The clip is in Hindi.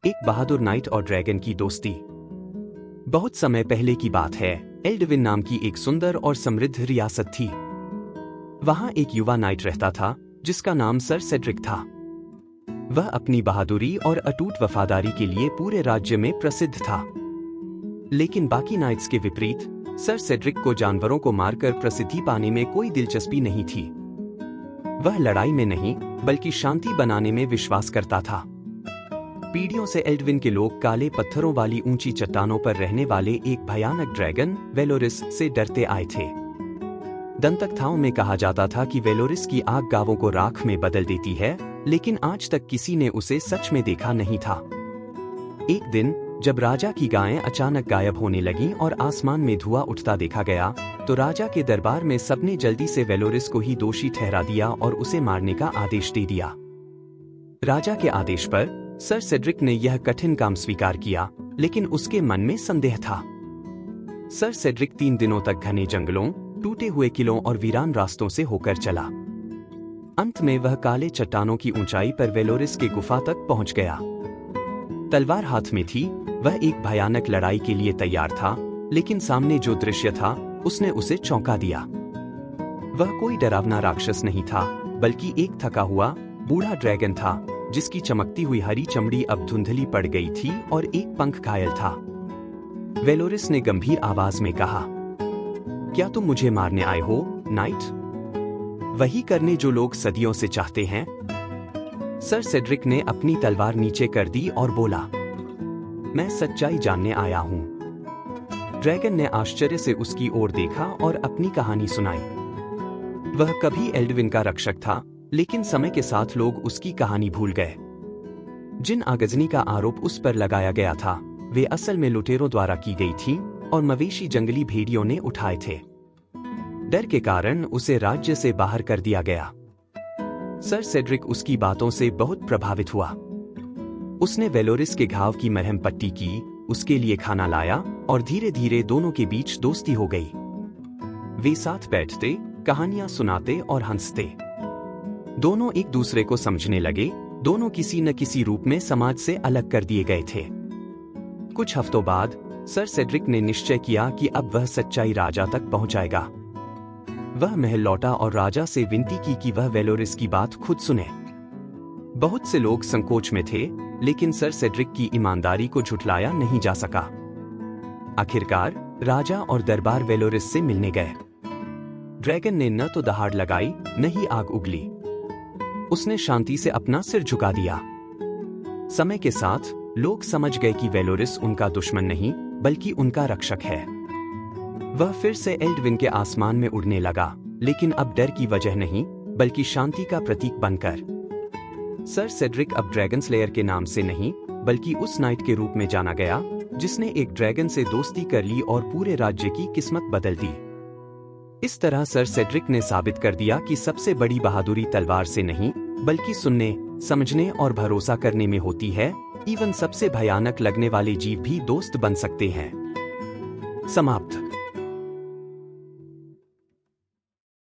एक बहादुर नाइट और ड्रैगन की दोस्ती। बहुत समय पहले की बात है, एल्डविन नाम की एक सुंदर और समृद्ध रियासत थी। वहां एक युवा नाइट रहता था जिसका नाम सर सेड्रिक था। वह अपनी बहादुरी और अटूट वफादारी के लिए पूरे राज्य में प्रसिद्ध था। लेकिन बाकी नाइट्स के विपरीत सर सेड्रिक को जानवरों को मारकर प्रसिद्धि पाने में कोई दिलचस्पी नहीं थी। वह लड़ाई में नहीं बल्कि शांति बनाने में विश्वास करता था। पीढ़ियों से एल्डविन के लोग काले पत्थरों वाली ऊंची चट्टानों पर रहने वाले एक भयानक ड्रैगन वेलोरिस से डरते आए थे। दंतकथाओं में कहा जाता था कि वेलोरिस की आग गांवों को राख में बदल देती है, लेकिन आज तक किसी ने उसे सच में देखा नहीं था। एक दिन जब राजा की गायें अचानक गायब होने लगीं और आसमान में धुआं उठता देखा गया, तो राजा के दरबार में सबने जल्दी से वेलोरिस को ही दोषी ठहरा दिया और उसे मारने का आदेश दे दिया। राजा के आदेश पर सर सेड्रिक ने यह कठिन काम स्वीकार किया, लेकिन उसके मन में संदेह था। सर सेड्रिक 3 दिनों तक घने जंगलों, टूटे हुए किलों और वीरान रास्तों से होकर चला। अंत में वह काले चट्टानों की ऊंचाई पर वेलोरिस के गुफा तक पहुंच गया। तलवार हाथ में थी, वह एक भयानक लड़ाई के लिए तैयार था, लेकिन सामने जो दृश्य था उसने उसे चौंका दिया। वह कोई डरावना राक्षस नहीं था, बल्कि एक थका हुआ बूढ़ा ड्रैगन था जिसकी चमकती हुई हरी चमड़ी अब धुंधली पड़ गई थी और एक पंख घायल था। वेलोरिस ने गंभीर आवाज में कहा, क्या तुम मुझे मारने आए हो, नाइट? वही करने जो लोग सदियों से चाहते हैं। सर सेड्रिक ने अपनी तलवार नीचे कर दी और बोला, मैं सच्चाई जानने आया हूं। ड्रैगन ने आश्चर्य से उसकी ओर देखा और अपनी कहानी सुनाई। वह कभी एल्डविन का रक्षक था, लेकिन समय के साथ लोग उसकी कहानी भूल गए। जिन आगजनी का आरोप उस पर लगाया गया था, वे असल में लुटेरों द्वारा की गई थी और मवेशी जंगली भेड़ियों ने उठाए थे। डर के कारण उसे राज्य से बाहर कर दिया गया। सर सेड्रिक उसकी बातों से बहुत प्रभावित हुआ। उसने वेलोरिस के घाव की मरहम पट्टी की, उसके लिए खाना लाया और धीरे धीरे दोनों के बीच दोस्ती हो गई। वे साथ बैठते, कहानियां सुनाते और हंसते। दोनों एक दूसरे को समझने लगे। दोनों किसी न किसी रूप में समाज से अलग कर दिए गए थे। कुछ हफ्तों बाद सर सेड्रिक ने निश्चय किया कि अब वह सच्चाई राजा तक पहुंचाएगा। वह महल लौटा और राजा से विनती की कि वह वेलोरिस की बात खुद सुने। बहुत से लोग संकोच में थे, लेकिन सर सेड्रिक की ईमानदारी को झुठलाया नहीं जा सका। आखिरकार राजा और दरबार वेलोरिस से मिलने गए। ड्रैगन ने न तो दहाड़ लगाई, न ही आग उगली। उसने शांति से अपना सिर झुका दिया। समय के साथ लोग समझ गए कि वेलोरिस उनका दुश्मन नहीं, बल्कि उनका रक्षक है। वह फिर से एल्डविन के आसमान में उड़ने लगा, लेकिन अब डर की वजह नहीं, बल्कि शांति का प्रतीक बनकर। सर सेड्रिक अब ड्रैगन स्लेयर के नाम से नहीं, बल्कि उस नाइट के रूप में जाना गया जिसने एक ड्रैगन से दोस्ती कर ली और पूरे राज्य की किस्मत बदल दी। इस तरह सर सेड्रिक ने साबित कर दिया कि सबसे बड़ी बहादुरी तलवार से नहीं, बल्कि सुनने, समझने और भरोसा करने में होती है। इवन सबसे भयानक लगने वाले जीव भी दोस्त बन सकते हैं। समाप्त।